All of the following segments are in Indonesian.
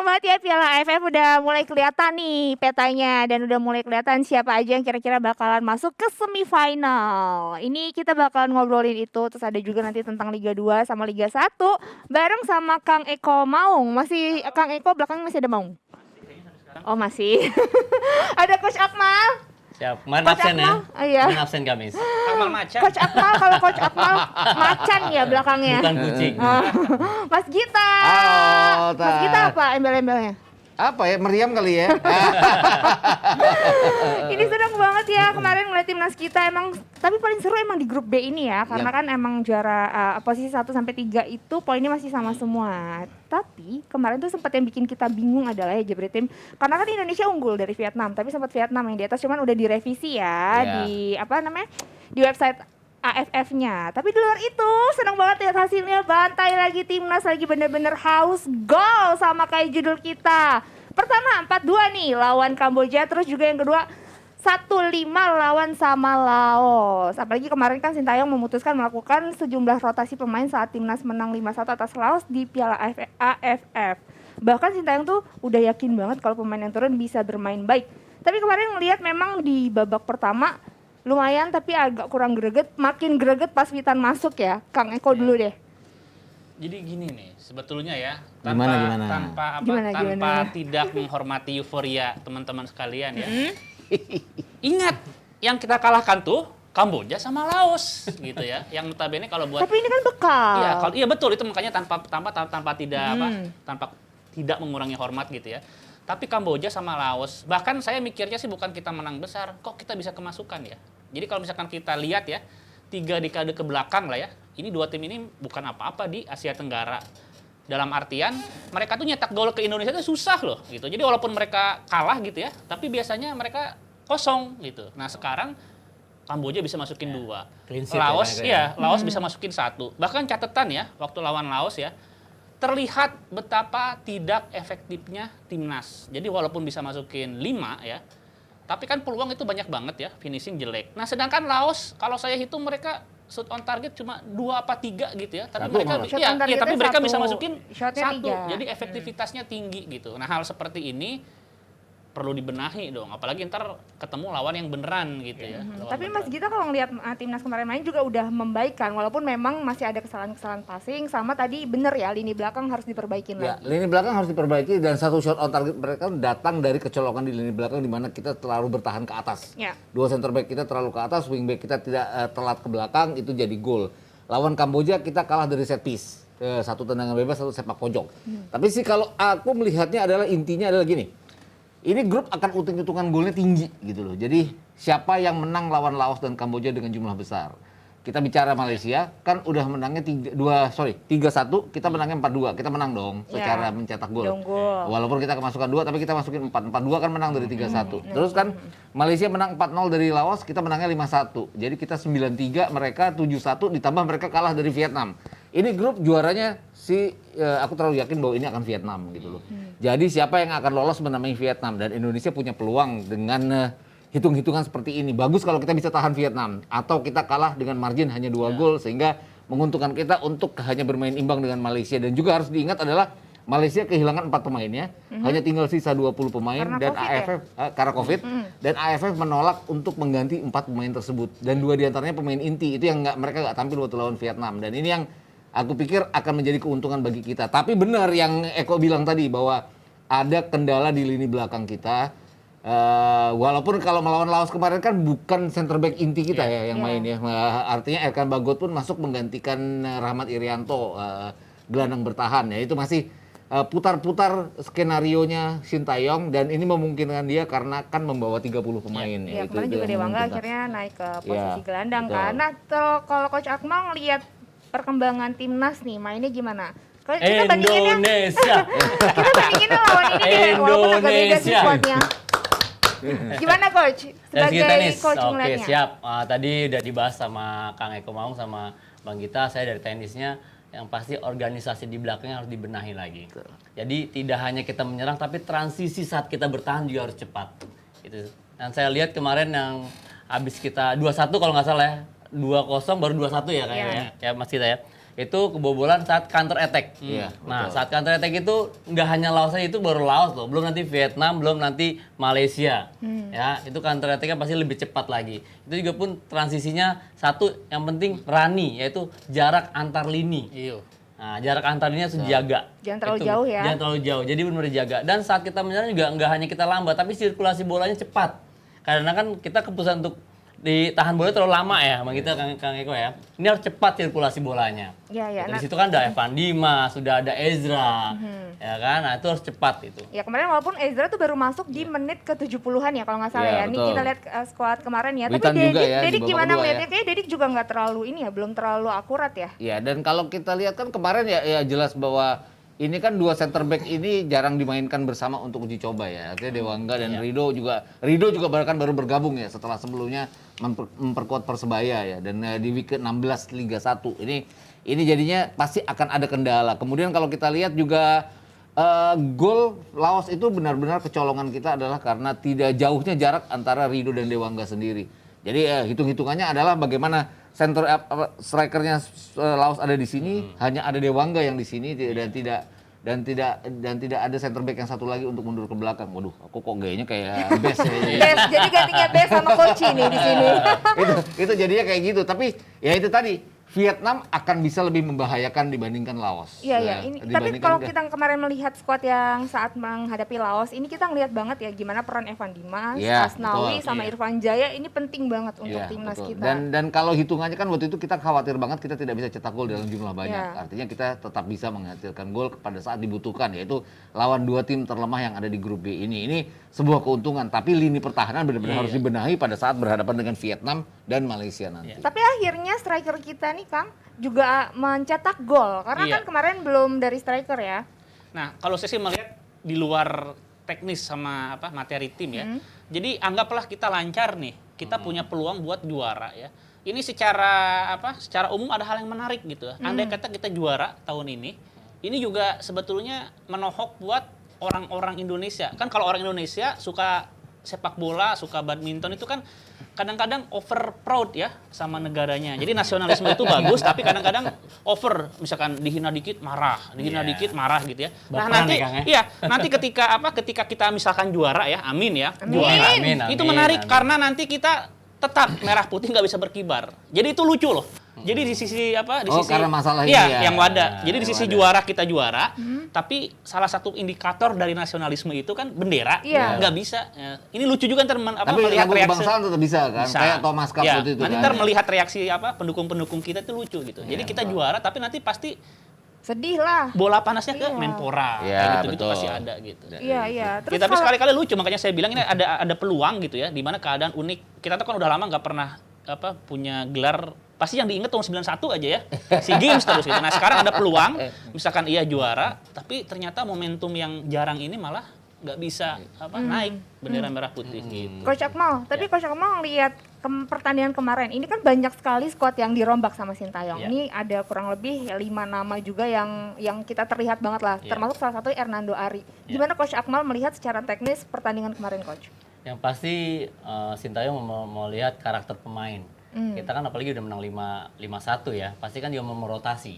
banget ya, Piala AFF udah mulai kelihatan nih petanya dan udah mulai kelihatan siapa aja yang kira-kira bakalan masuk ke semifinal. Ini kita bakalan ngobrolin itu, terus ada juga nanti tentang Liga 2 sama Liga 1 bareng sama Kang Eko Maung. Masih Kang Eko belakang masih ada Maung? Oh masih. Ada Coach Akmal. Siap, kemarin Coach absen ya? Akmal? Oh, iya. Kemarin absen Kamis. Akmal Macan. Coach Akmal, kalau Coach Akmal macan ya belakangnya. Bukan kucing. Oh. Mas Gita. Halo, Mas Tat. Gita apa embel-embelnya? Apa ya, meriam kali ya? Ini senang banget ya kemarin ngeliat timnas kita emang, tapi paling seru emang di grup B ini ya, karena kan emang juara posisi 1 sampai 3 itu poinnya masih sama semua. Tapi kemarin tuh sempat yang bikin kita bingung adalah ya Jebret Tim, karena kan Indonesia unggul dari Vietnam, tapi sempat Vietnam yang di atas, cuman udah direvisi ya di apa namanya di website AFF-nya. Tapi di luar itu senang banget lihat hasilnya, bantai lagi timnas, lagi bener-bener haus gol sama kayak judul kita. Pertama 4-2 nih lawan Kamboja, terus juga yang kedua 1-5 lawan sama Laos. Apalagi kemarin kan Sintayong memutuskan melakukan sejumlah rotasi pemain saat timnas menang 5-1 atas Laos di Piala AFF. Bahkan Sintayong tuh udah yakin banget kalau pemain yang turun bisa bermain baik. Tapi kemarin ngelihat memang di babak pertama lumayan tapi agak kurang greget, makin greget pas Witan masuk ya. Kang Eko dulu deh. Jadi gini nih, sebetulnya ya, Gimana? tanpa tidak menghormati euforia teman-teman sekalian ya. Ingat, yang kita kalahkan tuh Kamboja sama Laos gitu ya. Yang notabene kalau buat Tapi ini kan bekal. iya betul, itu makanya tanpa tidak mengurangi hormat gitu ya. Tapi Kamboja sama Laos, bahkan saya mikirnya sih bukan kita menang besar, kok kita bisa kemasukan ya. Jadi kalau misalkan kita lihat ya, 3 dekade ke belakang lah ya, ini 2 tim ini bukan apa-apa di Asia Tenggara. Dalam artian, mereka tuh nyetak gol ke Indonesia itu susah loh gitu. Jadi walaupun mereka kalah gitu ya, tapi biasanya mereka kosong gitu. Nah sekarang Kamboja bisa masukin 2. Clean sheet Laos ya, Laos bisa masukin 1. Bahkan catatan ya, waktu lawan Laos ya, terlihat betapa tidak efektifnya timnas. Jadi walaupun bisa masukin 5 ya, tapi kan peluang itu banyak banget ya, finishing jelek. Nah sedangkan Laos, kalau saya hitung mereka shoot on target cuma 2 apa 3 gitu ya. Tapi mereka bisa masukin 1. Jadi efektivitasnya tinggi gitu. Nah hal seperti ini perlu dibenahi dong, apalagi ntar ketemu lawan yang beneran gitu ya. Tapi Mas Gita kalau ngelihat timnas kemarin main juga udah membaikkan, walaupun memang masih ada kesalahan-kesalahan passing, sama tadi bener ya lini belakang harus diperbaikin Ya, lagi. lini belakang harus diperbaiki dan satu shot on target mereka datang dari kecolokan di lini belakang di mana kita terlalu bertahan ke atas. Ya. 2 center back kita terlalu ke atas, wing back kita tidak telat ke belakang, itu jadi gol. Lawan Kamboja kita kalah dari set piece. 1 tendangan bebas, 1 sepak pojok. Tapi sih kalau aku melihatnya adalah intinya adalah gini. Ini grup akan utung-utungan golnya tinggi gitu loh. Jadi siapa yang menang lawan Laos dan Kamboja dengan jumlah besar. Kita bicara Malaysia kan udah menangnya 3-1, kita menangnya 4-2. Kita menang dong secara mencetak gol. Walaupun kita kemasukan 2 tapi kita masukin 4. 4-2 kan menang dari 3-1. Terus kan Malaysia menang 4-0 dari Laos, kita menangnya 5-1. Jadi kita 9-3, mereka 7-1 ditambah mereka kalah dari Vietnam. Ini grup juaranya aku terlalu yakin bahwa ini akan Vietnam gitu loh. Jadi siapa yang akan lolos menamai Vietnam, dan Indonesia punya peluang dengan hitung-hitungan seperti ini. Bagus kalau kita bisa tahan Vietnam atau kita kalah dengan margin hanya 2 gol sehingga menguntungkan kita untuk hanya bermain imbang dengan Malaysia. Dan juga harus diingat adalah Malaysia kehilangan 4 pemainnya, hanya tinggal sisa 20 pemain Karena dan COVID AFF karena Covid dan AFF menolak untuk mengganti 4 pemain tersebut, dan 2 diantaranya pemain inti itu yang mereka nggak tampil waktu lawan Vietnam, dan ini yang aku pikir akan menjadi keuntungan bagi kita. Tapi benar yang Eko bilang tadi bahwa ada kendala di lini belakang kita. Walaupun kalau melawan Laos kemarin kan bukan center back inti kita ya yang main ya. Artinya Erkan Bagot pun masuk menggantikan Rahmat Irianto, gelandang bertahan ya. Itu masih putar-putar skenarionya Sintayong, dan ini memungkinkan dia karena kan membawa 30 pemain Ya, ya. kemarin juga Dewangga akhirnya naik ke posisi gelandang kan. Nah, kalau Coach Akmal ngelihat perkembangan timnas nih, mainnya gimana? Kita Indonesia. Kita bandinginnya lawan ini deh, walaupun agak beda sih squadnya. Gimana Coach? Sebagai tenis. coach Oke, ngeliatnya. siap. Tadi udah dibahas sama Kang Eko Maung sama Bang Gita, saya dari tenisnya. Yang pasti organisasi di belakangnya harus dibenahi lagi. Jadi tidak hanya kita menyerang, tapi transisi saat kita bertahan juga harus cepat. Gitu. Dan saya lihat kemarin yang habis kita 2-1 kalau nggak salah ya, 2-0 baru 2-1 ya kayaknya ya Mas Gita ya. itu kebobolan saat counter attack. Iya, Nah, betul. saat counter attack itu nggak hanya Laos saja, itu baru Laos loh, belum nanti Vietnam, belum nanti Malaysia. Ya, itu counter attack-nya pasti lebih cepat lagi. Itu juga pun transisinya satu yang penting runny, yaitu jarak antar lini. Iya. Nah, jarak antar lininya harus dijaga. Jangan terlalu jauh ya. Jangan terlalu jauh. Jadi benar-benar dijaga. Dan saat kita menyerang juga nggak hanya kita lambat, tapi sirkulasi bolanya cepat. Karena kan kita keputusan untuk ditahan bola terlalu lama ya, Bang kita Kang Eko ya. Ini harus cepat sirkulasi bolanya. Iya, iya. Dari Nah, situ kan ada Evan Dimas, sudah ada Ezra, ya kan? Nah itu harus cepat itu. ya kemarin walaupun Ezra tuh baru masuk di menit ke 70-an ya kalau nggak salah Iya, ya. Ini betul. kita lihat skuad kemarin ya. Witan Tapi juga ya, di Dedik babak gimana kedua melihatnya? ya. Kayaknya Dedik juga nggak terlalu ini ya, belum terlalu akurat ya. Ya, dan kalau kita lihat kan kemarin ya jelas bahwa ini kan dua center back ini jarang dimainkan bersama untuk uji coba ya. Artinya Dewangga dan Rido juga bahkan baru bergabung ya setelah sebelumnya memperkuat Persebaya ya. Dan di week ke-16 Liga 1 ini jadinya pasti akan ada kendala. Kemudian kalau kita lihat juga gol Laos itu benar-benar kecolongan kita adalah karena tidak jauhnya jarak antara Rido dan Dewangga sendiri. Jadi hitung-hitungannya adalah bagaimana center strikernya Laos ada di sini, hanya ada Dewangga yang di sini dan tidak ada center back yang satu lagi untuk mundur ke belakang. Waduh, aku kok gayanya kayak best ya. Best, jadi gantinya Best sama Koci nih di sini. itu jadinya kayak gitu. Tapi ya itu tadi Vietnam akan bisa lebih membahayakan dibandingkan Laos. Iya, iya. Nah, Ini tapi dibandingkan kalau udah- kita kemarin melihat skuad yang saat menghadapi Laos, ini kita ngelihat banget ya gimana peran Evan Dimas, Iya, Asnawi betul. sama Iya. Irfan Jaya ini penting banget untuk Iya, timnas betul. kita. Dan kalau hitungannya kan waktu itu kita khawatir banget kita tidak bisa cetak gol dalam jumlah banyak. Iya. Artinya kita tetap bisa menghasilkan gol pada saat dibutuhkan, yaitu lawan dua tim terlemah yang ada di grup B ini. Ini sebuah keuntungan, tapi lini pertahanan benar-benar harus dibenahi pada saat berhadapan dengan Vietnam dan Malaysia nanti. Tapi akhirnya striker kita nih Kang juga mencetak gol karena Iya. kan kemarin belum dari striker ya. Nah, kalau saya sih melihat di luar teknis sama materi tim ya. Jadi anggaplah kita lancar nih, kita punya peluang buat juara ya. Ini secara umum ada hal yang menarik gitu. Andai kata kita juara tahun ini juga sebetulnya menohok buat orang-orang Indonesia. Kan kalau orang Indonesia suka sepak bola, suka badminton itu kan kadang-kadang over proud ya sama negaranya. Jadi nasionalisme itu bagus, tapi kadang-kadang over, misalkan dihina dikit marah, dikit marah gitu ya. Nah Baperan nanti, ya, Kang, ya? iya nanti ketika kita misalkan juara ya, amin ya, Amin. juara, Amin, itu amin, menarik amin. karena nanti kita tetap merah putih nggak bisa berkibar. Jadi itu lucu loh. Jadi di sisi di Oh, sisi karena masalah ini iya, ya. yang wadah. Jadi di Yang sisi wadah. juara kita juara, tapi salah satu indikator dari nasionalisme itu kan bendera, Iya. nggak bisa. Ya, ini lucu juga ntar Tapi melihat lagu reaksi. kebangsaan tetap bisa kan, Bisa. kayak Thomas Cup Ya, waktu itu nanti kan. ntar melihat reaksi pendukung-pendukung kita itu lucu gitu. Jadi kita betul. juara, tapi nanti pasti Sedih lah. bola panasnya ke Iya. Menpora, Iya, kayak gitu-gitu betul. pasti ada gitu. Iya, iya. Ya, tapi sekali-kali lucu, makanya saya bilang ini ada peluang gitu ya, di mana keadaan unik. Kita tuh kan udah lama nggak pernah punya gelar, pasti yang diinget tahun 91 aja ya, SEA Games terus gitu. Nah sekarang ada peluang, misalkan iya juara, tapi ternyata momentum yang jarang ini malah nggak bisa naik bendera merah putih gitu. Coach Akmal, tapi Coach Akmal ngelihat pertandingan kemarin, ini kan banyak sekali skuad yang dirombak sama Sintayong. Iya. Ini ada kurang lebih 5 nama juga yang kita terlihat banget lah, Iya. termasuk salah satu Hernando Ari. Gimana Coach Akmal melihat secara teknis pertandingan kemarin Coach? Yang pasti Sintayong mau lihat karakter pemain. Kita kan apalagi udah menang 5-1 ya. Pasti kan dia mau merotasi.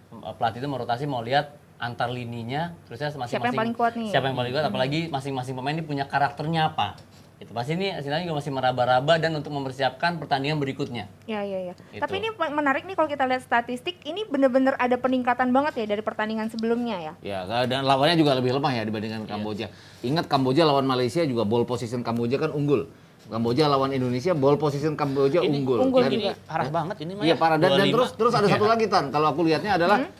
Pelatih itu merotasi mau lihat antar lininya, terusnya masing-masing Siapa yang paling kuat nih? Siapa yang paling kuat, apalagi masing-masing pemain ini punya karakternya apa. Itu pasti ini Sintayong juga masih meraba-raba dan untuk mempersiapkan pertandingan berikutnya. Ya, ya, ya. Gitu. Tapi ini menarik nih kalau kita lihat statistik, ini bener-bener ada peningkatan banget ya dari pertandingan sebelumnya ya. Ya, dan lawannya juga lebih lemah ya dibandingkan Kamboja. Ingat Kamboja lawan Malaysia juga ball position Kamboja kan unggul. Kamboja lawan Indonesia ball position Kamboja unggul. unggul Dan- juga. Ini parah banget ini mah Iya ya. parah dan 25. terus ada satu lagi Tan. Kalau aku lihatnya adalah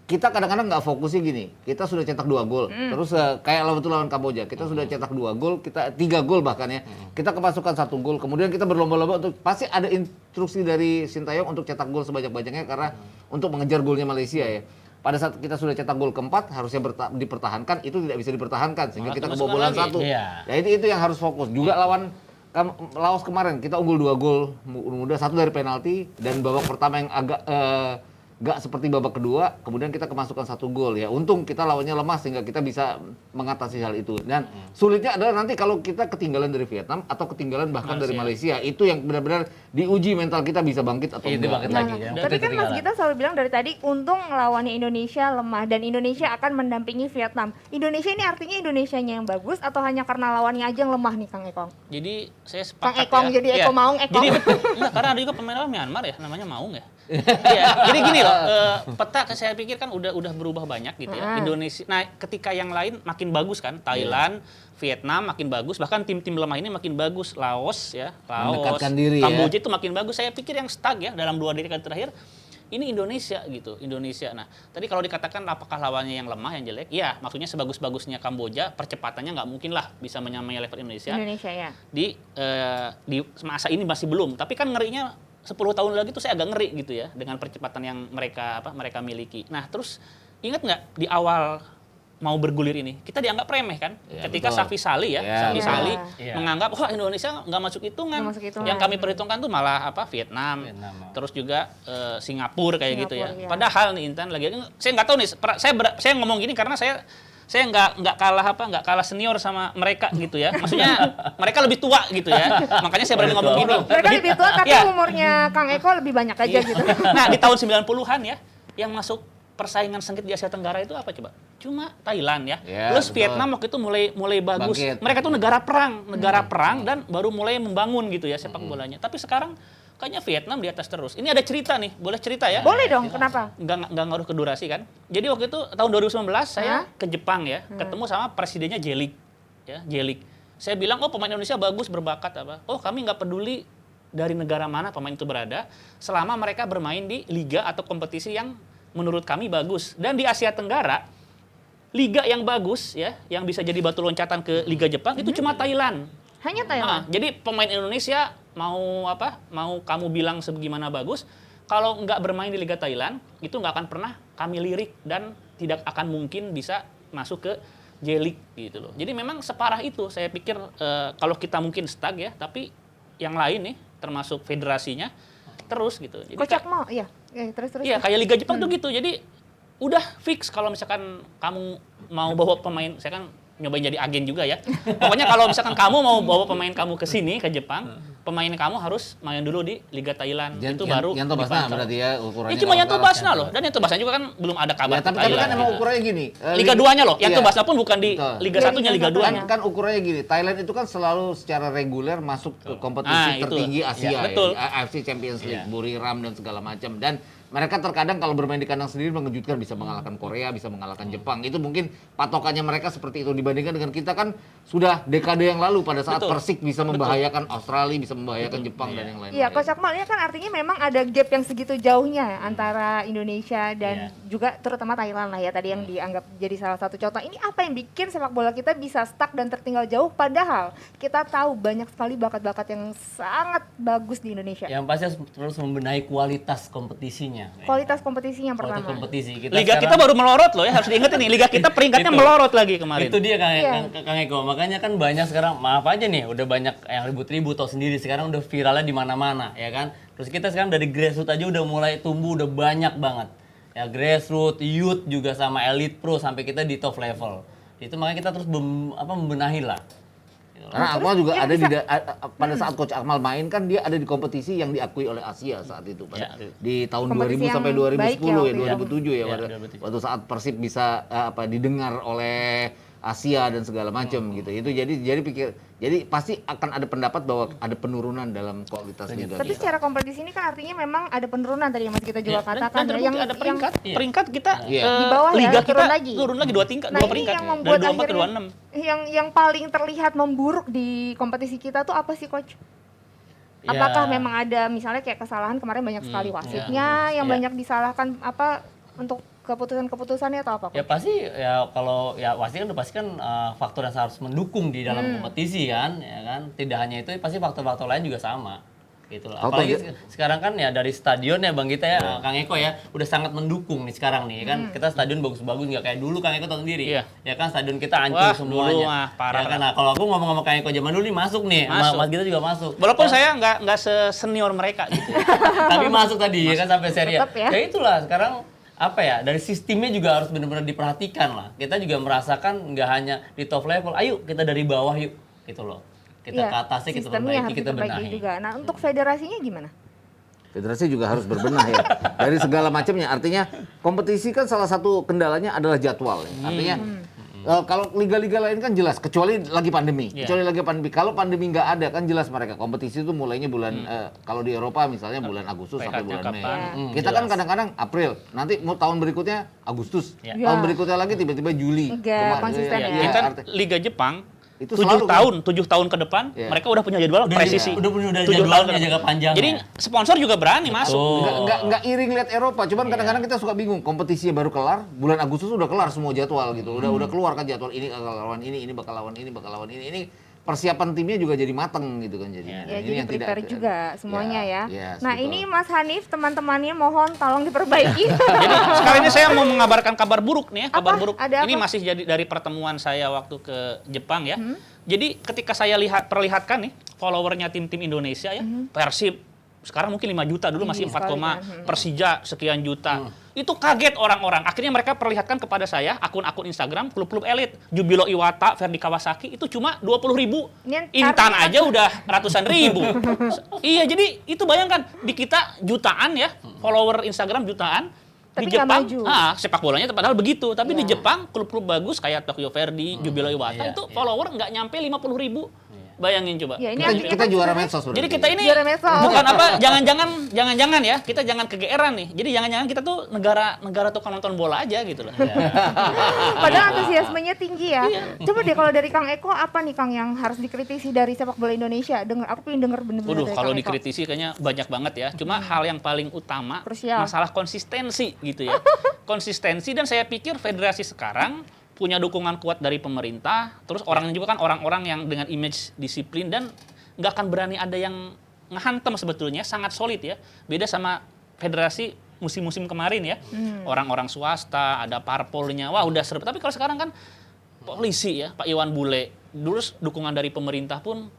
kita kadang-kadang nggak fokusnya gini. Kita sudah cetak 2 gol. Terus kayak lawan Kamboja, kita sudah cetak 2 gol, kita 3 gol bahkan ya. Kita kemasukan 1 gol. Kemudian kita berlomba-lomba untuk pasti ada instruksi dari Sintayong untuk cetak gol sebanyak-banyaknya karena untuk mengejar golnya Malaysia ya. Pada saat kita sudah cetak gol keempat harusnya dipertahankan, itu tidak bisa dipertahankan sehingga Malah kita kemasukan kebobolan lagi. 1. Iya. Ya itu yang harus fokus. Juga lawan Laos kemarin kita unggul 2 gol mudah, 1 dari penalti dan babak pertama yang agak nggak seperti babak kedua, kemudian kita kemasukan 1 gol ya. Untung kita lawannya lemah sehingga kita bisa mengatasi hal itu. Dan sulitnya adalah nanti kalau kita ketinggalan dari Vietnam atau ketinggalan bahkan dari Malaysia, itu yang benar-benar diuji mental kita bisa bangkit atau Itu enggak. bangkit lagi ya. Tapi kan Mas Gita selalu bilang dari tadi, untung lawannya Indonesia lemah dan Indonesia akan mendampingi Vietnam. Indonesia ini artinya Indonesianya yang bagus atau hanya karena lawannya aja yang lemah nih Kang Ekong? Jadi saya Kang sepakat Ekong ya. jadi Eko Maung Ekong. Jadi enggak, karena ada juga pemain lawan Myanmar ya, namanya Maung ya. Iya, jadi gini loh, peta saya pikir kan udah berubah banyak gitu ya. Indonesia, nah ketika yang lain makin bagus kan, Thailand, Vietnam makin bagus, bahkan tim-tim lemah ini makin bagus, Laos ya, Mendekatkan diri ya. Kamboja itu makin bagus. Saya pikir yang stuck ya dalam 2 dekade terakhir ini Indonesia gitu, Indonesia. Nah, tadi kalau dikatakan apakah lawannya yang lemah, yang jelek? Ya, maksudnya sebagus-bagusnya Kamboja, percepatannya nggak mungkin lah bisa menyamai level Indonesia. Indonesia ya. Di masa ini masih belum, tapi kan ngerinya 10 tahun lagi tuh saya agak ngeri gitu ya dengan percepatan yang mereka miliki. Nah, terus ingat nggak di awal mau bergulir ini kita dianggap remeh kan? Ya, Ketika betul. Safi Sali ya, Ya, Safi betul. Sali Ya. menganggap wah Indonesia nggak masuk hitungan. Nggak masuk hitungan. Yang kami perhitungkan tuh malah Vietnam. Terus juga Singapura kayak gitu ya. Singapura, ya. Padahal nih Intan lagi saya nggak tahu nih, saya ngomong gini karena saya nggak kalah senior sama mereka gitu ya. Maksudnya mereka lebih tua gitu ya. Makanya saya berani ngomong gitu. Mereka lebih tua tapi Ya. umurnya Kang Eko lebih banyak aja gitu. Nah, di tahun 90-an ya, yang masuk persaingan sengit di Asia Tenggara itu apa coba? Cuma Thailand ya. Ya, Plus betul. Vietnam waktu itu mulai bagus. Bangkit. Mereka tuh negara perang dan baru mulai membangun gitu ya sepak bolanya. Tapi sekarang kayaknya Vietnam di atas terus. Ini ada cerita nih, boleh cerita ya? Boleh dong, kenapa? Nggak ngaruh ke durasi kan. Jadi waktu itu tahun 2019 saya ke Jepang ya, ketemu sama presidennya Jelik. Ya, Jelik. Saya bilang, oh pemain Indonesia bagus, berbakat apa. Oh kami nggak peduli dari negara mana pemain itu berada, selama mereka bermain di liga atau kompetisi yang menurut kami bagus. Dan di Asia Tenggara, liga yang bagus ya, yang bisa jadi batu loncatan ke Liga Jepang itu cuma Thailand. Hanya Nah, Thailand. jadi pemain Indonesia mau kamu bilang sebagaimana bagus, kalau nggak bermain di Liga Thailand, itu nggak akan pernah kami lirik dan tidak akan mungkin bisa masuk ke J-League gitu loh. Jadi memang separah itu saya pikir kalau kita mungkin stuck ya, tapi yang lain nih termasuk federasinya terus gitu. Jadi Kocak mau, iya. Terus. iya kayak Liga Jepang tuh gitu. Jadi udah fix kalau misalkan kamu mau bawa pemain, saya kan nyobain jadi agen juga ya. Pokoknya kalau misalkan kamu mau bawa pemain kamu ke sini ke Jepang, pemain kamu harus main dulu di Liga Thailand. Itu baru Yanto Basna dipantau. berarti ya ukurannya. Ini cuma kalau Yanto kalah. Basna loh, dan Yanto Basna juga kan belum ada kabar Ya, ke tapi Thailand, kan emang gitu. ukurannya gini. Liga 2-nya loh. Yanto Iya. Basna pun bukan di Betul. Liga Iya, 1-nya, Liga Liga 2-nya. Kan ukurannya gini, Thailand itu kan selalu secara reguler masuk ke kompetisi Ah, itu. tertinggi Asia, Ya, betul. AFC Champions League, Ya. Buriram dan segala macam. Dan mereka terkadang kalau bermain di kandang sendiri mengejutkan, bisa mengalahkan Korea, bisa mengalahkan Jepang. Itu mungkin patokannya mereka seperti itu, dibandingkan dengan kita kan sudah dekade yang lalu pada saat Betul. Persik bisa membahayakan Australia, bisa membahayakan Jepang dan yang lain-lain. Iya, Coach Akmal ini kan artinya memang ada gap yang segitu jauhnya antara Indonesia dan juga terutama Thailand lah ya tadi yang dianggap jadi salah satu contoh. Ini apa yang bikin sepak bola kita bisa stuck dan tertinggal jauh padahal kita tahu banyak sekali bakat-bakat yang sangat bagus di Indonesia. Yang pasti harus terus membenahi kualitas kompetisinya. Kualitas kompetisinya yang Kualitas pertama. kompetisi Liga kita baru melorot loh ya, harus diingetin nih. Liga kita peringkatnya Itu. melorot lagi kemarin. Itu dia Iya. Kang Eko. Makanya kan banyak sekarang, maaf aja nih, udah banyak yang ribut-ribut tau sendiri sekarang udah viralnya di mana-mana ya kan. Terus kita sekarang dari grassroots aja udah mulai tumbuh, udah banyak banget. Ya grassroots, youth juga sama elite pro sampai kita di top level. Itu makanya kita terus membenahi lah. Karena Akmal juga yang ada bisa- pada saat Coach Akmal main kan dia ada di kompetisi yang diakui oleh Asia saat itu pada Ya. di tahun Kompetisi 2000 sampai yang 2010 baik ya ya, waktu itu. 2007 ya, Ya, pada 2007. waktu saat Persib bisa didengar oleh Asia dan segala macam gitu. Itu jadi pasti akan ada pendapat bahwa ada penurunan dalam kualitas liga Tapi kita. secara kompetisi ini kan artinya memang ada penurunan tadi yang Mas kita juga Ya, katakan dan ya, terbukti ada peringkat. Iya. Peringkat kita Iya. Di bawah ya, liga turun kita lagi. turun lagi 2 tingkat, Nah, 2 ini peringkat. yang Dari membuat 24 ke akhirnya 26. yang paling terlihat memburuk di kompetisi kita tuh apa sih, Coach? Ya. Apakah memang ada misalnya kayak kesalahan kemarin banyak sekali wasitnya yang Ya. banyak disalahkan apa untuk keputusan-keputusannya atau apa? Ya Coach? pasti ya kalau ya pasti kan faktor yang harus mendukung di dalam kompetisi kan, ya kan. Tidak hanya itu, pasti faktor-faktor lain juga sama. gitu loh. Tahu-tahu Apalagi sekarang kan ya dari stadion ya Bang Gita ya, Kang Eko ya udah sangat mendukung nih sekarang nih kan. Kita stadion bagus-bagus nggak kayak dulu Kang Eko tahu sendiri. Iya. Ya kan stadion kita hancur Wah, semuanya. dulu mah parah Ya kan, nah, kalau aku ngomong-ngomong Kang Eko zaman dulu nih masuk nih, Masuk. Mas Gita juga masuk. Walaupun saya nggak senior mereka gitu. Tapi masuk tadi ya kan sampai seri A. Tetap ya. Ya itulah sekarang apa ya dari sistemnya juga harus benar-benar diperhatikan lah. Kita juga merasakan nggak hanya di top level, ayo kita dari bawah yuk gitu loh. Kita Iya, ke atasnya kita sistemnya perbaiki, harus kita diperbaiki benahi. juga. Nah, untuk federasinya gimana? Federasi juga harus berbenah ya. Dari segala macamnya. Artinya kompetisi kan salah satu kendalanya adalah jadwal. Ya. Artinya kalau liga-liga lain kan jelas, kecuali lagi pandemi. Iya. Kecuali lagi pandemi. Kalau pandemi nggak ada kan jelas mereka kompetisi itu mulainya bulan kalau di Eropa misalnya bulan Agustus sampai PH-nya bulan Mei. kapan? Kita kan kadang-kadang April. Nanti mau tahun berikutnya Agustus. Iya. Tahun Ya. berikutnya lagi tiba-tiba Juli. Nggak konsisten ya. Kita Liga Jepang Itu 7 selalu kan? tahun, 7 tahun ke depan Iya. mereka udah punya jadwal presisi. Udah punya 7 jadwalnya, tahun ke depan. jangka panjangnya. Jadi sponsor juga berani masuk. Nggak iring lihat Eropa, cuman kadang-kadang kita suka bingung, kompetisinya baru kelar, bulan Agustus udah kelar semua jadwal gitu, udah keluar kan jadwal ini bakal lawan ini bakal lawan ini persiapan timnya juga jadi mateng gitu kan jadinya. Ya, Ini jadi yang tidak- prepare juga semuanya ya. Nah, betul. ini Mas Hanif, teman-temannya mohon tolong diperbaiki. Jadi sekarang ini saya mau mengabarkan kabar buruk nih ya, kabar Apa? buruk. Ada Ini apa? masih jadi dari pertemuan saya waktu ke Jepang ya. Jadi ketika saya perlihatkan nih followernya tim-tim Indonesia ya, Persib sekarang mungkin 5 juta, dulu masih Tinggi 4, sekali kan. Persija sekian juta. Itu kaget orang-orang. Akhirnya mereka perlihatkan kepada saya akun-akun Instagram klub-klub elit. Jubilo Iwata, Ferdi Kawasaki itu cuma 20.000. Ini Intan artinya- aja udah ratusan ribu. Iya, jadi itu bayangkan di kita jutaan ya, follower Instagram jutaan. Tapi Di nggak Jepang, maju. sepak bolanya padahal begitu. Tapi di Iya. Jepang, klub-klub bagus kayak Tokyo Verdy, Jubilo Iwata Iya, itu iya. follower nggak nyampe 50.000. Bayangin coba. Ya, ini Kita, artinya kita kan juara sebenarnya- medsos berarti. Jadi kita ini Juara medsos. bukan apa, jangan-jangan ya, kita jangan kegeeran nih. Jadi jangan-jangan kita tuh negara tukang nonton bola aja gitu loh. Padahal antusiasmenya tinggi ya. Iya. Coba deh kalau dari Kang Eko apa nih Kang yang harus dikritisi dari sepak bola Indonesia? Aku pengen denger bener-bener Waduh, dari kalau Kang Eko. dikritisi kayaknya banyak banget ya. Cuma hal yang paling utama Krusial. masalah konsistensi gitu ya. Konsistensi, dan saya pikir federasi sekarang punya dukungan kuat dari pemerintah. Terus orangnya juga kan orang-orang yang dengan image disiplin dan nggak akan berani ada yang ngehantem sebetulnya, sangat solid ya. Beda sama federasi musim-musim kemarin ya. Orang-orang swasta, ada parpolnya. Wah, udah seru. Tapi kalau sekarang kan polisi ya, Pak Iwan Bule. Dulu dukungan dari pemerintah pun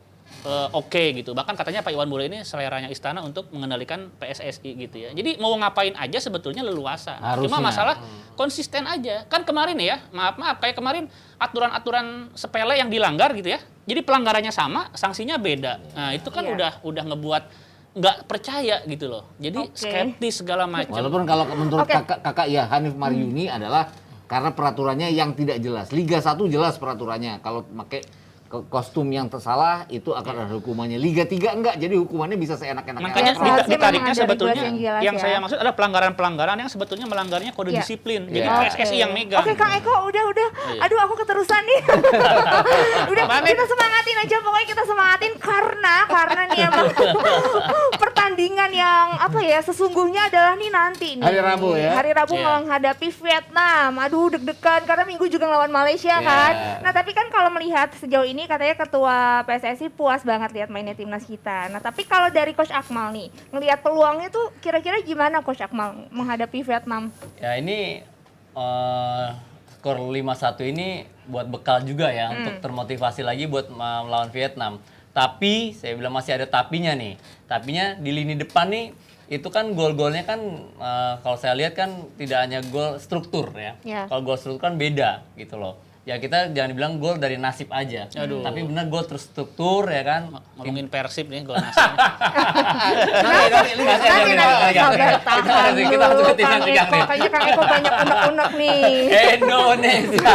oke gitu. Bahkan katanya Pak Iwan Bule ini seleranya istana untuk mengendalikan PSSI gitu ya. Jadi mau ngapain aja sebetulnya leluasa. Cuma Harusnya. masalah konsisten aja. Kan kemarin ya, maaf kayak kemarin aturan-aturan sepele yang dilanggar gitu ya. Jadi pelanggarannya sama, sanksinya beda. Nah, itu kan Iya. udah ngebuat nggak percaya gitu loh. Jadi Oke. skeptis segala macam. Walaupun kalau menurut Oke. kakak ya Hanif Maryuni adalah karena peraturannya yang tidak jelas. Liga 1 jelas peraturannya. Kalau pakai kostum yang tersalah itu akan ada hukumannya. Liga 3 enggak, jadi hukumannya bisa seenak-enaknya. Makanya Ya, seharusnya ditariknya memang ada sebetulnya regulasi yang jelas yang ya. saya maksud adalah pelanggaran-pelanggaran yang sebetulnya melanggarnya kode Iya. disiplin. Jadi Iya. PSSI yang megang. Oke, Kang Eko, udah. Iya. Aduh, aku keterusan nih. Udah, Apaan, kita semangatin aja. Pokoknya kita semangatin karena nih emang pertandingan yang apa ya, sesungguhnya adalah nih nanti nih. Hari Rabu ya? Hari Rabu Iya. menghadapi Vietnam. Aduh, deg-degan karena Minggu juga ngelawan Malaysia Iya. kan. Nah, tapi kan kalau melihat sejauh ini katanya Ketua PSSI puas banget lihat mainnya timnas kita. Nah, tapi kalau dari Coach Akmal nih, ngelihat peluangnya tuh kira-kira gimana Coach Akmal menghadapi Vietnam? Ya ini skor 5-1 ini buat bekal juga ya untuk termotivasi lagi buat melawan Vietnam. Tapi saya bilang masih ada tapinya nih. Tapinya di lini depan nih itu kan gol-golnya kan kalau saya lihat kan tidak hanya gol struktur ya. Ya. Kalau gol struktur kan beda gitu loh. Ya kita jangan dibilang gol dari nasib aja. Aduh. Tapi benar gol terstruktur ya kan. Ngomongin Persib nih gol nasib. Kita langsung ke timnas tiga nih. Kayaknya Kang Eko banyak unek-unek nih. Indonesia.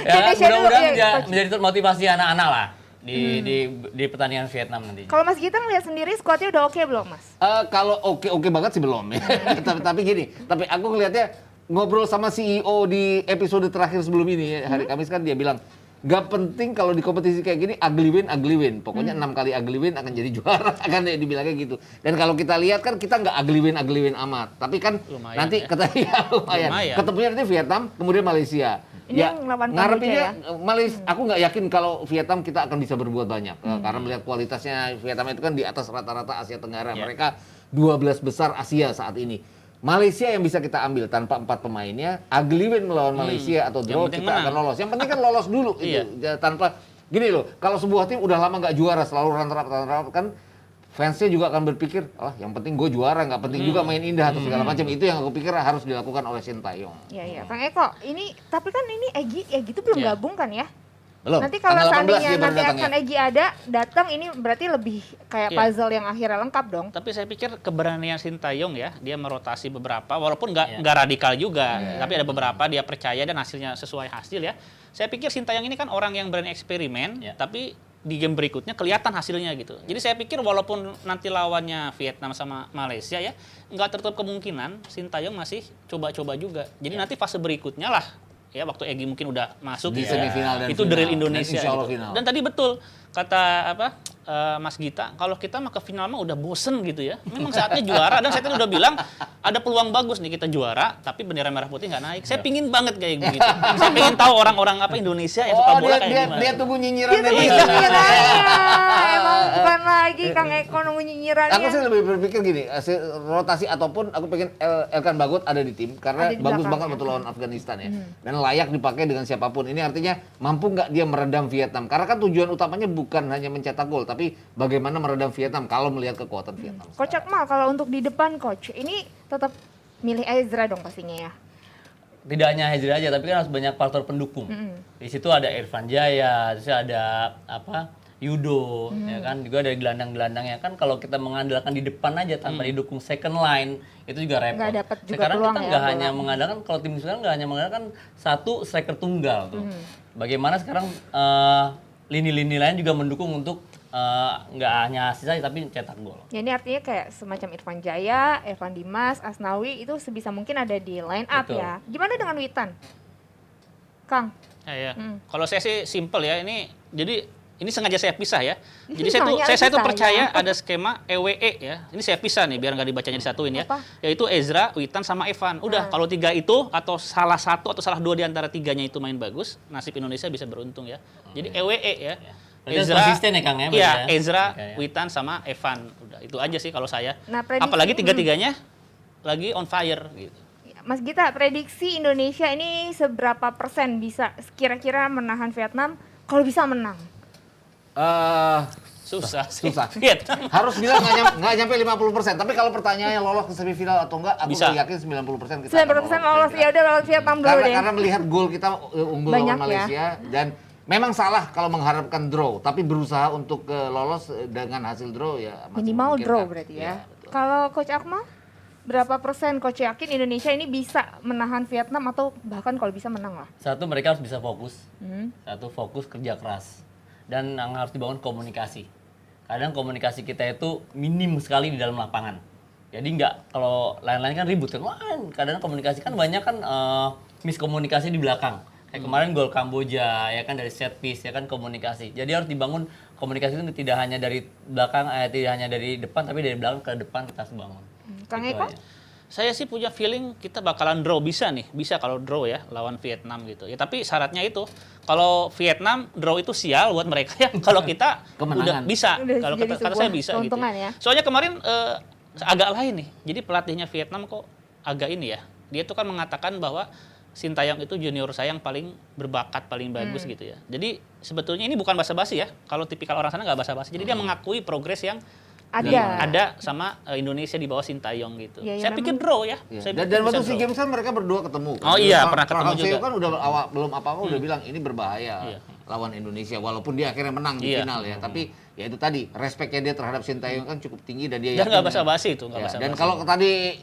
Ya, Indonesia dulu, mudah-mudahan iya. menjadi motivasi anak-anak lah di pertandingan Vietnam nanti. Kalau Mas Gita ngeliat sendiri skuadnya udah oke belum, Mas? Kalau oke banget sih belum ya. tapi gini, tapi aku ngelihatnya ngobrol sama CEO di episode terakhir sebelum ini hari Kamis kan dia bilang gak penting kalau di kompetisi kayak gini ugly win. Pokoknya 6 kali ugly win akan jadi juara kan dia dibilangnya gitu. Dan kalau kita lihat kan kita nggak ugly win amat. Tapi kan Lumayan nanti ya. lumayan. Lumayan. Ketemunya nanti Vietnam, kemudian Malaysia. Ini yang lawan Kamboja ngarepinnya ya. Malaysia, aku nggak yakin kalau Vietnam kita akan bisa berbuat banyak. Karena melihat kualitasnya Vietnam itu kan di atas rata-rata Asia Tenggara. Ya. Mereka 12 besar Asia saat ini. Malaysia yang bisa kita ambil tanpa 4 pemainnya, ugly win melawan Malaysia atau draw penting kita menang. akan lolos. Yang penting kan lolos dulu Iya. itu. Tanpa gini loh, kalau sebuah tim udah lama nggak juara selalu runner up kan fansnya juga akan berpikir, yang penting gue juara, nggak penting juga main indah atau segala macam. Itu yang aku pikir harus dilakukan oleh Sintayong. Iya, Kang Eko, ini tapi kan ini Egy tuh belum Iya. gabung kan ya? Belum. Nanti kalau Tanggal 18 seandainya dia baru nanti datang akan ya. Egy datang ini berarti lebih kayak Iya. puzzle yang akhirnya lengkap dong. Tapi saya pikir keberanian Sintayong ya, dia merotasi beberapa, walaupun Iya. nggak radikal juga, tapi ada beberapa dia percaya dan hasilnya sesuai hasil ya. Saya pikir Sintayong ini kan orang yang berani eksperimen, Iya. tapi di game berikutnya kelihatan hasilnya gitu. Jadi saya pikir walaupun nanti lawannya Vietnam sama Malaysia ya, nggak tertutup kemungkinan Sintayong masih coba-coba juga. Jadi nanti fase berikutnya lah, ya waktu Egy mungkin udah masuk Di ya, semifinal dan itu final. drill Dan Indonesia. insya Allah gitu. final. Dan tadi betul kata Mas Gita, kalau kita mah ke final mah udah bosen gitu ya. Memang saatnya juara dan saya tadi udah bilang ada peluang bagus nih kita juara, tapi bendera merah putih nggak naik. Saya pingin banget kayak begitu. Saya pingin tahu orang-orang Indonesia yang suka bola kayak gimana. dia tunggu nyinyiran Itu dari nyinyirannya. Emang bukan lagi Kang Eko nunggu nyinyirannya. Aku sih lebih berpikir gini, rotasi ataupun aku pengen Elkan Bagot ada di tim karena Ada di bagus belakang, banget ya. betul lawan Afghanistan ya. Dan layak dipakai dengan siapapun. Ini artinya mampu nggak dia meredam Vietnam? Karena kan tujuan utamanya bukan hanya mencetak gol, tapi bagaimana meredam Vietnam kalau melihat kekuatan Vietnam. Coach Akmal, kalau untuk di depan coach, ini tetap milih Ezra dong pastinya ya. Tidak hanya Hezri aja, tapi kan harus banyak faktor pendukung. Di situ ada Irfan Jaya, terus ada Yudo, ya kan, juga ada gelandang-gelandangnya kan. Kalau kita mengandalkan di depan aja tanpa didukung second line, itu juga repot. Nggak dapat juga Sekarang peluang kita ya, nggak bola. hanya mengandalkan, kalau tim sekarang nggak hanya mengandalkan satu striker tunggal tuh. Bagaimana sekarang lini-lini lain juga mendukung untuk nggak hanya asist saja tapi cetak gol. Ya ini artinya kayak semacam Irfan Jaya, Evan Dimas, Asnawi itu sebisa mungkin ada di line up Betul. ya. Gimana dengan Witan? Kang? Ya. Kalau saya sih simple ya, jadi ini sengaja saya pisah ya. Jadi Sengaja saya tuh pisah, percaya ya. ada skema EWE ya. Ini saya pisah nih biar nggak dibacanya disatuin ya. Apa? Yaitu Ezra, Witan sama Evan. Udah kalau tiga itu atau salah satu atau salah dua di antara tiganya itu main bagus, nasib Indonesia bisa beruntung ya. Jadi EWE ya. Berarti harus konsisten ya, Kang, ya, berarti Iya, ya? Ezra, Oke, ya. Witan sama Evan. Udah itu aja sih kalau saya. Nah, prediksi- Apalagi tiga-tiganya lagi on fire gitu. Mas Gita, prediksi Indonesia ini seberapa persen bisa kira-kira menahan Vietnam? Kalau bisa menang. Susah sih. Susah. Vietnam. Harus bilang nggak nyampe 50%. Tapi kalau pertanyaannya lolos ke semifinal atau enggak, aku Bisa. udah yakin 90% kita 90% lolos, ya udah lolos Vietnam dulu deh. Karena melihat gol kita unggul Banyak lawan ya. Malaysia dan memang salah kalau mengharapkan draw, tapi berusaha untuk lolos dengan hasil draw ya masih Minimal memungkinkan. draw berarti ya. Betul. Kalau Coach Akmal, berapa persen Coach yakin Indonesia ini bisa menahan Vietnam atau bahkan kalau bisa menang lah? Satu, mereka harus bisa fokus. Satu, fokus kerja keras. Dan yang harus dibangun komunikasi. Kadang komunikasi kita itu minim sekali di dalam lapangan. Jadi nggak, kalau lain-lain kan ribut kan. Wah, kadang komunikasi kan banyak kan miskomunikasi di belakang. Kayak kemarin gol Kamboja ya kan dari set piece ya kan komunikasi. Jadi harus dibangun komunikasi itu tidak hanya dari belakang, tidak hanya dari depan tapi dari belakang ke depan kita harus bangun. Kang Gitu Eko? aja. Saya sih punya feeling kita bakalan draw, bisa kalau draw ya lawan Vietnam gitu. Ya tapi syaratnya itu kalau Vietnam draw itu sial buat mereka ya. Kalau kita Kemenangan. udah bisa. Udah Kalau jadi kata sebuah saya bisa gitu. keuntungan ya. Soalnya kemarin agak lain nih. Jadi pelatihnya Vietnam kok agak ini ya. Dia tuh kan mengatakan bahwa Sintayong itu junior saya yang paling berbakat, paling bagus gitu ya. Jadi sebetulnya ini bukan basa-basi ya. Kalau tipikal orang sana nggak basa-basi. Jadi dia mengakui progres yang ada sama Indonesia di bawah Sintayong gitu. Ya, ya, Saya pikir draw ya. Iya. Saya Dan pikir waktu bisa SEA draw. Games kan mereka berdua ketemu. Oh iya, pernah ketemu Hang Seo juga. kan udah belum apa-apa udah bilang ini berbahaya lawan Indonesia walaupun dia akhirnya menang di Iya. final ya. Tapi ya itu tadi respeknya dia terhadap Sintayong kan cukup tinggi dan dia Dan yakin. nggak basa-basi itu, nggak Ya, basa-basi. dan kalau tadi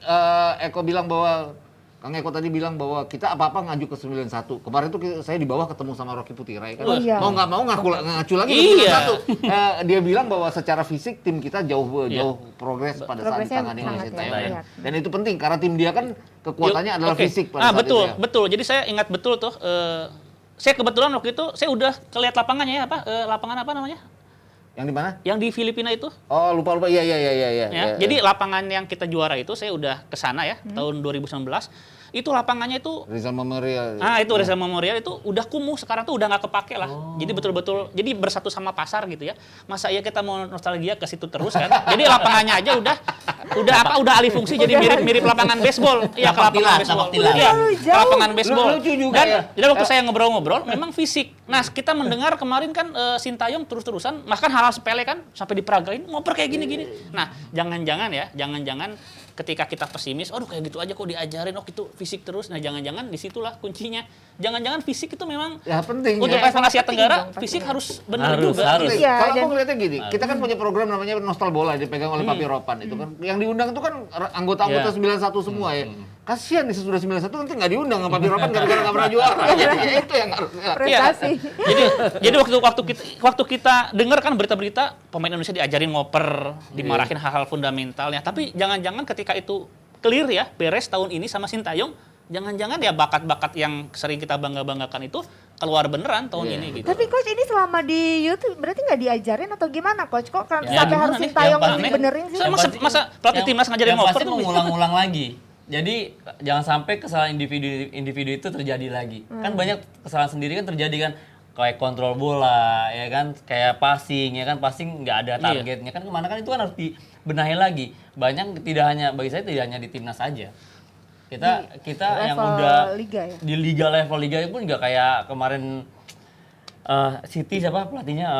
Eko bilang bahwa Kang Eko tadi bilang bahwa kita apa-apa ngaju ke 91. Kemarin tuh saya di bawah ketemu sama Rocky Putirai kan. Oh, iya. Mau nggak mau ngacu lagi ke Iya. 91. Dia bilang bahwa secara fisik tim kita jauh progres pada saat Progresnya ditangani oleh sangat Sintayong. terlihat. Dan itu penting karena tim dia kan kekuatannya adalah Oke. fisik pada saat betul, itu ya. betul. Jadi saya ingat betul tuh. Saya kebetulan waktu itu saya udah kelihat lapangannya ya, lapangan apa namanya? Yang di mana? Yang di Filipina itu. Oh, lupa. Iya. Ya. Jadi lapangan yang kita juara itu saya udah ke sana ya tahun 2019. itu lapangannya itu Rizal Memorial. itu Rizal Memorial itu udah kumuh, sekarang tuh udah nggak kepake lah. Jadi betul-betul jadi bersatu sama pasar gitu ya. Masa iya kita mau nostalgia ke situ terus kan? Jadi lapangannya aja udah alih fungsi jadi mirip lapangan baseball. Iya, ke lapangan baseball. Iya, ke lapangan baseball. Lucu juga Dan ya. jadi waktu saya ngobrol-ngobrol memang fisik. Nah, kita mendengar kemarin kan Sintayong terus-terusan bahkan hal-hal sepele kan sampai diperagain ngoper kayak gini-gini. Nah, jangan-jangan ketika kita pesimis, aduh kayak gitu aja kok diajarin, itu fisik terus. Nah, jangan-jangan disitulah kuncinya. Jangan-jangan fisik itu memang Ya penting. untuk ya. level Asia penting Tenggara, dong, fisik penting. harus benar Harus, juga. harus. Iya, Kalau aku dan- ngeliatnya gini, kita kan punya program namanya Nostal Bola dipegang oleh Papi Ropan itu kan. Yang diundang itu kan anggota-anggota Iya. 91 semua ya. Kasihan nih sesudah 91 nanti nggak diundang sama Papi Ropan gara-gara nggak pernah juara. Jadi itu yang harus. Iya. Prestasi. Jadi waktu kita dengar kan berita-berita pemain Indonesia diajarin ngoper, dimarahin hal-hal fundamentalnya. Tapi jangan-jangan ketika itu clear ya, beres tahun ini sama Sintayong, jangan-jangan ya bakat-bakat yang sering kita bangga-banggakan itu keluar beneran tahun ini gitu. Tapi coach ini selama di YouTube berarti nggak diajarin atau gimana coach? Kok kan Ya, sampai gimana harus nih? Sintayong Yang pasti- dibenerin sih? Yang masa pelatih timnas ngajarin yang ngoper pasti tuh mengulang-ulang lagi. Jadi jangan sampai kesalahan individu itu terjadi lagi. Kan banyak kesalahan sendiri kan terjadi kan, kayak kontrol bola ya kan, kayak passing ya kan, passing nggak ada targetnya kan, kemana kan itu kan harus dibenahi lagi. Banyak bagi saya tidak hanya di timnas saja. Kita yang level udah liga ya? di level liga pun juga kayak kemarin City siapa pelatihnya,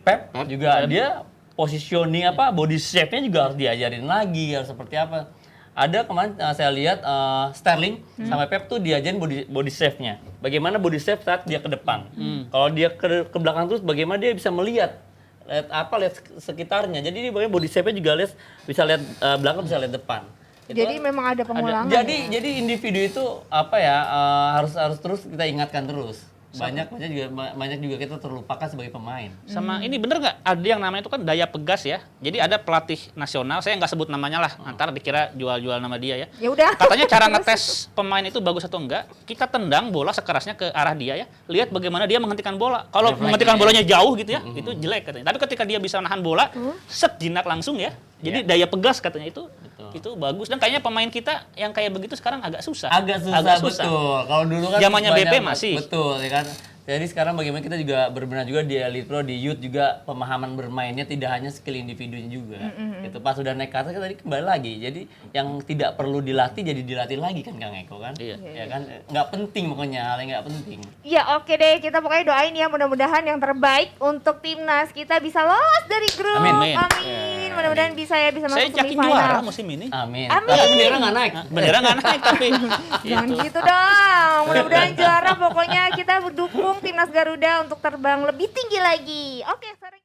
Pep juga dia positioning body shape-nya juga harus diajarin lagi, harus seperti apa. Ada kemarin saya lihat Sterling sama Pep tuh diajarin body shape-nya. Bagaimana body shape saat dia ke depan. Kalau dia ke belakang terus bagaimana dia bisa lihat sekitarnya. Jadi dia body shape-nya juga bisa lihat belakang, bisa lihat depan. Itu Jadi memang ada pengulangan. Jadi ya? jadi individu itu harus terus kita ingatkan terus. Banyak juga kita terlupakan sebagai pemain. Sama ini bener nggak ada yang namanya itu kan daya pegas ya. Jadi ada pelatih nasional, saya nggak sebut namanya lah, ntar dikira jual-jual nama dia ya. Ya udah. Katanya cara ngetes pemain itu bagus atau enggak, kita tendang bola sekerasnya ke arah dia ya. Lihat bagaimana dia menghentikan bola. Kalau menghentikan bolanya jauh gitu ya, itu jelek katanya. Tapi ketika dia bisa nahan bola, set jinak langsung ya. Jadi daya pegas katanya itu bagus. Dan kayaknya pemain kita yang kayak begitu sekarang agak susah. Agak susah. Betul. Kalau dulu kan Zamannya BP banyak- masih. Betul ya kan. Jadi sekarang bagaimana kita juga berbenah juga di Elite Pro, di Youth juga pemahaman bermainnya tidak hanya skill individunya juga. Itu pas sudah naik ke atas kita tadi kembali lagi. Jadi yang tidak perlu dilatih jadi dilatih lagi kan Kang Eko kan. Iya. Ya kan nggak penting pokoknya, hal yang nggak penting. Ya oke deh, kita pokoknya doain ya mudah-mudahan yang terbaik untuk timnas kita bisa lolos dari grup. Amin. Amin. Mudah-mudahan bisa Saya masuk yakin juara semifinal. musim ini. Amin. Amin. Tapi bendera nggak naik. Bendera nggak naik tapi Jangan gitu dong. Mudah-mudahan juara, pokoknya kita mendukung timnas Garuda untuk terbang lebih tinggi lagi. Oke, sekarang